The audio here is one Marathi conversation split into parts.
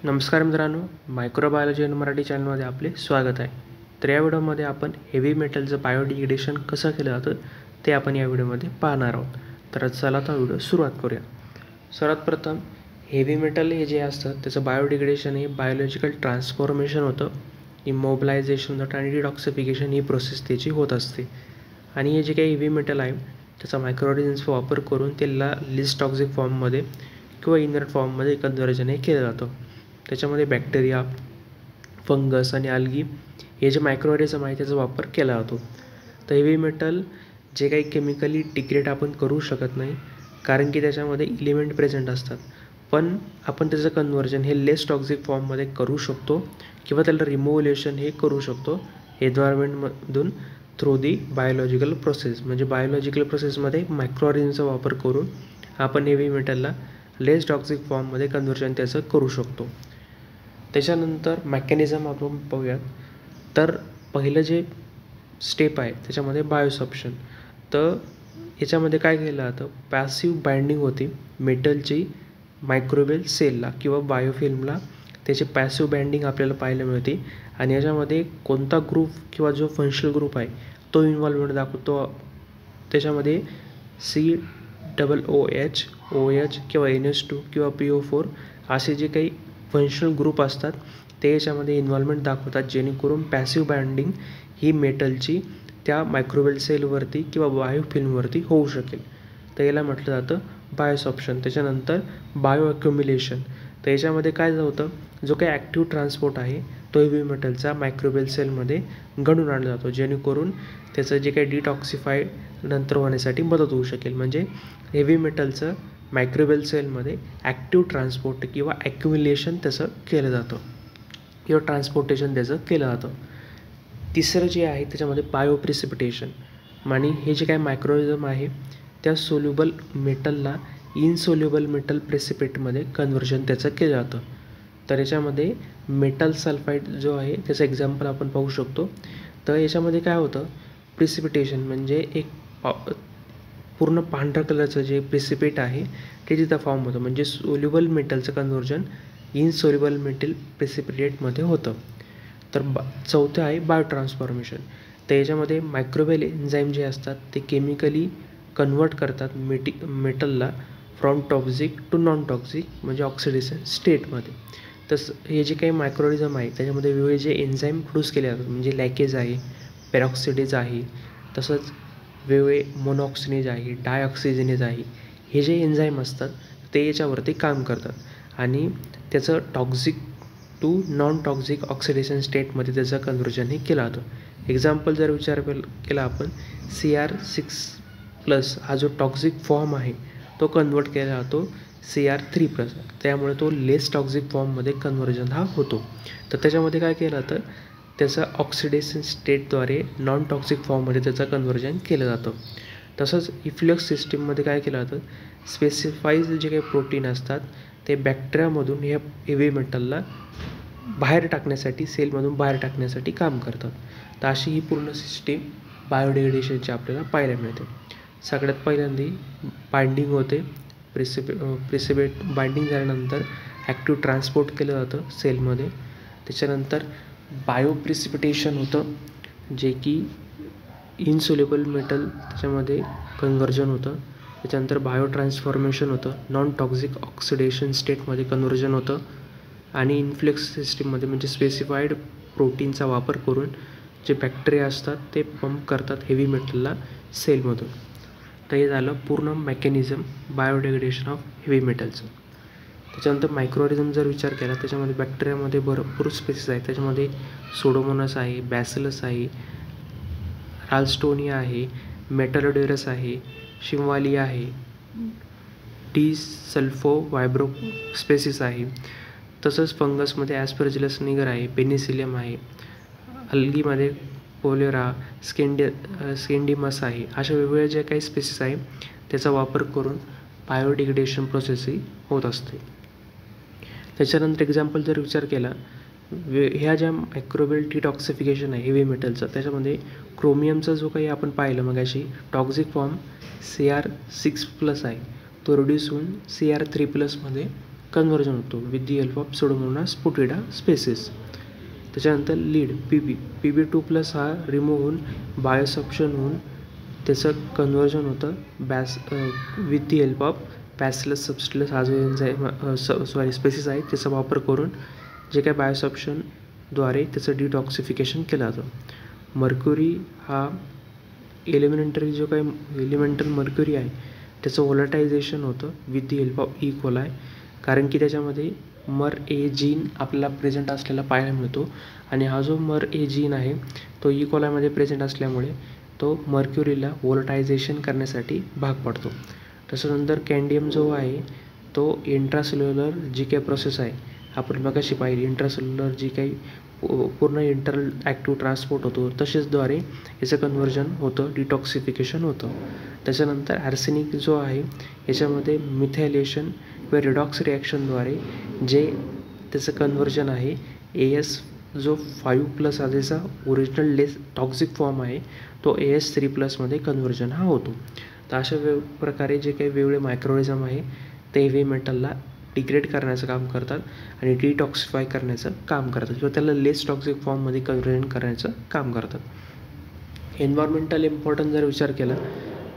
नमस्कार मित्रांनो, मायक्रोबायोलॉजी इन मराठी चॅनलमध्ये आपले स्वागत आहे. तर या व्हिडिओमध्ये आपण हेवी मेटलचं बायोडिग्रेडेशन कसं केलं जातं ते आपण या व्हिडिओमध्ये पाहणार आहोत. तर चला आता व्हिडिओ सुरुवात करूया. सर्वात प्रथम हेवी मेटल हे जे असतं त्याचं बायोडिग्रेडेशन हे बायोलॉजिकल ट्रान्सफॉर्मेशन होतं, इमोबिलायझेशन होतं आणि डिटॉक्सिफिकेशन ही प्रोसेस त्याची होत असते. आणि हे जे काही हेवी मेटल आहे त्याचा मायक्रो ऑर्गॅनिझम्सचा वापर करून त्याला लिस्ट टॉक्सिक फॉर्ममध्ये किंवा इनर्ट फॉर्ममध्ये कन्व्हर्जन हे केलं जातं. त्याच्यामध्ये बॅक्टेरिया, फंगस आणि अल्गी हे जे मायक्रो ऑर्गॅनिझम आहे त्याचा वापर केला जातो. तर हेवी मेटल जे काही केमिकली डिग्रेड आपण करू शकत नाही कारण की त्याच्यामध्ये इलिमेंट प्रेझेंट असतात, पण आपण त्याचं कन्व्हर्जन हे लेस टॉक्सिक फॉर्ममध्ये करू शकतो किंवा त्याला रिमूव्हलेशन हे करू शकतो एन्व्हायरमेंटमधून थ्रू दी बायोलॉजिकल प्रोसेस. म्हणजे बायोलॉजिकल प्रोसेसमध्ये मायक्रो ऑर्गॅनिझमचा वापर करून आपण हेवी मेटलला लेस टॉक्सिक फॉर्ममध्ये कन्व्हर्जन त्याचं करू शकतो. त्याच्यानंतर मेकॅनिझम आपण पाहूयात. तर पहिलं जे स्टेप आहे त्याच्यामध्ये बायोसॉर्प्शन. तर याच्यामध्ये काय केलं जातं, पॅसिव्ह बाइंडिंग होती मेटलची मायक्रोवेल सेलला किंवा बायोफिल्मला. त्याची पॅसिव्ह बाइंडिंग आपल्याला पाहायला मिळते आणि याच्यामध्ये कोणता ग्रुप किंवा जो फंक्शनल ग्रुप आहे तो इन्व्हॉल्वमेंट दाखवतो. त्याच्यामध्ये COOH, OH किंवा NH2 किंवा PO4 असे जे काही फंक्शनल ग्रुप असतात ते याच्यामध्ये इन्व्हॉल्वमेंट दाखवतात, जेणेकरून पॅसिव्ह बाइंडिंग ही मेटलची त्या मायक्रोवेल सेलवरती किंवा बायोफिल्मवरती होऊ शकेल. तर याला म्हटलं जातं बायोसॉर्प्शन. त्याच्यानंतर बायो अक्युम्युलेशन. तर याच्यामध्ये काय होतं, जो काही ॲक्टिव्ह ट्रान्सपोर्ट आहे तो हेवी मेटलचा मायक्रोवेल सेलमध्ये घडून आणला जातो, जेणेकरून त्याचं जे काही डिटॉक्सिफाईड नंतर होण्यासाठी मदत होऊ शकेल. म्हणजे हेवी मेटलचं मायक्रोवेल सेलमध्ये ॲक्टिव्ह ट्रान्सपोर्ट किंवा ॲक्युम्युलेशन त्याचं केलं जातं किंवा ट्रान्सपोर्टेशन त्याचं केलं जातं. तिसरं जे आहे त्याच्यामध्ये बायोप्रिसिपिटेशन. आणि हे जे काही मायक्रोऑर्गॅनिझम आहे त्या सोल्युबल मेटलला इनसोल्युबल मेटल प्रेसिपिटेटमध्ये कन्व्हर्जन त्याचं केलं जातं. तर याच्यामध्ये मेटल सल्फाईड जो आहे त्याचं एक्झाम्पल आपण पाहू शकतो. तर याच्यामध्ये काय होतं, प्रिसिपिटेशन म्हणजे एक पूर्ण पांढऱ्या कलरचं जे प्रिसिपेट आहे ते तिथं फॉर्म होतं. म्हणजे सोल्युबल मेटलचं कन्व्हर्जन इनसोल्युबल मेटल प्रेसिपिटेटमध्ये होतं. तर चौथं आहे बायोट्रान्सफॉर्मेशन. तर याच्यामध्ये मायक्रोवेल एन्झाईम जे असतात ते केमिकली कन्वर्ट करतात मेटलला from toxic to non toxic म्हणजे ऑक्सिडेशन स्टेटमध्ये. तसं हे जे काही मायक्रोऑर्गॅनिझम आहे त्याच्यामध्ये वेगवेगळे जे एन्झाईम प्रोड्यूस केले जातात, म्हणजे लॅकेज आहे, पेरॉक्सिडेज आहे, तसंच वेगवेगळे मोनॉक्सिनेज आहे, डायऑक्सिजेनेज आहे. हे जे एन्झाईम असतात ते याच्यावरती काम करतात आणि त्याचं toxic to non toxic oxidation स्टेटमध्ये त्याचं कन्व्हर्जन हे केलं जातं. एक्झाम्पल जर विचार केला आपण, CR6+ हा जो टॉक्सिक फॉर्म आहे तो कन्वर्ट केला जातो CR3+. त्यामुळे तो लेस टॉक्सिक फॉर्ममध्ये कन्व्हर्जन हा होतो. तर त्याच्यामध्ये काय केलं जातं, त्याचं ऑक्सिडेशन स्टेटद्वारे नॉन टॉक्सिक फॉर्ममध्ये त्याचं कन्व्हर्जन केलं जातं. तसंच इफ्लक्स सिस्टीममध्ये काय केलं जातं, स्पेसिफाईड जे काही प्रोटीन असतात ते बॅक्टेरियामधून हे हेवी मेटलला बाहेर टाकण्यासाठी, सेलमधून बाहेर टाकण्यासाठी काम करतात. तर अशी ही पूर्ण सिस्टीम बायोडिग्रेडेशनची आपल्याला पाहायला मिळते. सगळ्यात पहिल्यांदा बाइंडिंग होते, प्रिसिपेट बाइंडिंग झाल्यानंतर ॲक्टिव्ह ट्रान्सपोर्ट केलं जातं सेलमध्ये. त्याच्यानंतर बायोप्रिसिपिटेशन होतं, जे की इनसोल्युबल मेटल त्याच्यामध्ये कन्व्हर्जन होतं. त्याच्यानंतर बायो ट्रान्सफॉर्मेशन होतं, नॉन टॉक्सिक ऑक्सिडेशन स्टेटमध्ये कन्व्हर्जन होतं. आणि इन्फ्लेक्स सिस्टीममध्ये म्हणजे स्पेसिफाईड प्रोटीनचा वापर करून जे बॅक्टेरिया असतात ते पंप करतात हेवी मेटलला सेलमधून. तर हे झालं पूर्ण मेकॅनिझम बायोडिग्रेडेशन ऑफ हेवी मेटलचं. त्याच्यानंतर मायक्रोऑर्गॅनिझम जर विचार केला त्याच्यामध्ये बॅक्टेरियामध्ये भरपूर स्पेसीस आहेत. त्याच्यामध्ये सोडोमोनास आहे, बॅसिलस आहे, राल्स्टोनिया आहे, मेटॅलोडेरस आहे, शिमवालिया आहे, डी सल्फो वायब्रो स्पेसीस आहे. तसंच फंगसमध्ये ॲस्परजिलस निगर आहे, पेनिसिलियम आहे, अल्गीमध्ये कोलेरा, स्केंडिमस आहे. अशा वेगवेगळ्या ज्या काही स्पेसीस आहे त्याचा वापर करून बायोडिग्रेडेशन प्रोसेसही होत असते. त्याच्यानंतर एक्झाम्पल जर विचार केला, ह्या ज्या मायक्रोवेल डिटॉक्सिफिकेशन आहे हेवी मेटलचं, त्याच्यामध्ये क्रोमियमचा जो काही आपण पाहिलं मगाशी टॉक्सिक फॉर्म CR6+ आहे तो रिड्यूस होऊन CR3+ मध्ये कन्व्हर्जन होतो with the help of Pseudomonas putida species. त्याच्यानंतर लीड PB2+ हा रिमूव्ह होऊन बायोसॉप्शन होऊन त्याचं कन्व्हर्जन होतं with the help of Bacillus subtilis हा जो एन्झाईम स्पेसिस आहे त्याचा वापर करून जे काय बायोसॉप्शनद्वारे त्याचं डिटॉक्सिफिकेशन केलं जातं. मर्क्युरी हा एलिमेंटल मर्क्युरी आहे त्याचं व्होलटायझेशन होतं with the help of coli, कारण की त्याच्यामध्ये MUR-A जीन आपल्याला प्रेझेंट असलेला पाहायला मिळतो आणि हा जो MUR-A जीन आहे तो कोलायमध्ये प्रेझेंट असल्यामुळे तो मर्क्युरीला व्होलटायझेशन करण्यासाठी भाग पडतो. त्याच्यानंतर कॅन्डियम जो आहे तो इंट्रासेल्युलर जी काही प्रोसेस आहे आपण मगाशी पाहिली, इंट्रासेल्युलर जी काही पूर्ण इंटरनल ॲक्टिव्ह ट्रान्सपोर्ट होतो तसेचद्वारे याचं कन्व्हर्जन होतं, डिटॉक्सिफिकेशन होतं. त्याच्यानंतर आर्सेनिक जो आहे याच्यामध्ये मिथायलेशन किंवा रिडॉक्स रिॲक्शनद्वारे जे त्याचं कन्व्हर्जन आहे AS जो 5+ हा त्याचा ओरिजिनल लेस टॉक्सिक फॉर्म आहे तो AS3+ मध्ये कन्व्हर्जन हा होतो. तर अशा प्रकारे जे काही वेगवेगळे मायक्रोऑर्गॅनिझम आहे ते हेवी मेटलला डिग्रेड करण्याचं काम करतात आणि डिटॉक्सिफाय करण्याचं काम करतात किंवा त्याला लेस टॉक्सिक फॉर्ममध्ये कन्व्हर्जन करण्याचं काम करतात. एन्व्हायरमेंटल इम्पॉर्टन्स जर विचार केला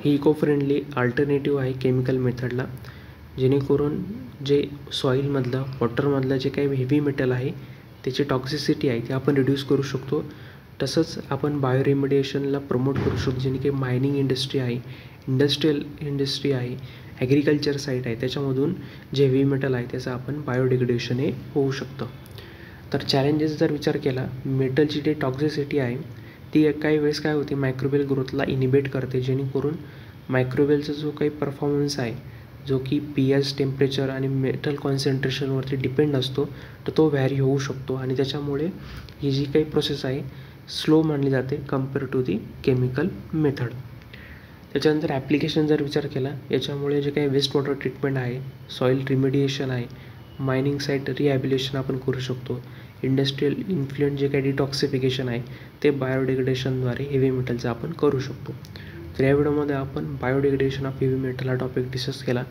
ही इको फ्रेंडली अल्टरनेटिव्ह आहे केमिकल मेथडला, जेणेकरून जे सॉईलमधलं वॉटरमधलं जे काही हेवी मेटल आहे त्याची टॉक्सिसिटी आहे ती आपण रिड्यूस करू शकतो. तसंच आपण बायोरेमिडिएशनला प्रमोट करू शकतो, जेणे की मायनिंग इंडस्ट्री आहे, इंडस्ट्रियल इंडस्ट्री आहे, ॲग्रिकल्चर साईट आहे त्याच्यामधून जे हेवी मेटल आहे त्याचं आपण बायोडिग्रेडेशन हे होऊ शकतं. तर चॅलेंजेस जर विचार केला मेटलची जी टॉक्सिसिटी आहे ती काही वेळेस काय होते मायक्रोबियल ग्रोथला इनिबिट करते, जेणेकरून मायक्रोबियलचा जो काही परफॉर्मन्स आहे जो की pH टेम्परेचर आणि मेटल कॉन्सन्ट्रेशनवरती डिपेंड असतो तर तो व्हॅरी होऊ शकतो आणि त्याच्यामुळे ही जी काही प्रोसेस आहे स्लो मानली जाते compare to the chemical method. त्याच्यानंतर ॲप्लिकेशन जर विचार केला याच्यामुळे जे काही वेस्ट वॉटर ट्रीटमेंट आहे, सॉईल रिमेडिएशन आहे, मायनिंग साईट रिहॅबिलिटेशन आपण करू शकतो, इंडस्ट्रियल इन्फ्लुएंट जे काही डिटॉक्सिफिकेशन आहे ते बायोडिग्रेडेशनद्वारे हेवी मेटलचं आपण करू शकतो. तर या व्हिडिओमध्ये आपण बायोडिग्रेडेशन ऑफ हेवी मेटल हा टॉपिक डिस्कस केला.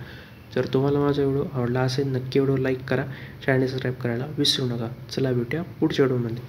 जर तुम्हाला माझा व्हिडिओ आवडला असेल नक्की व्हिडिओ लाईक करा, चॅनल सबस्क्राईब करायला विसरू नका. चला भेटूया पुढच्या व्हिडिओमध्ये.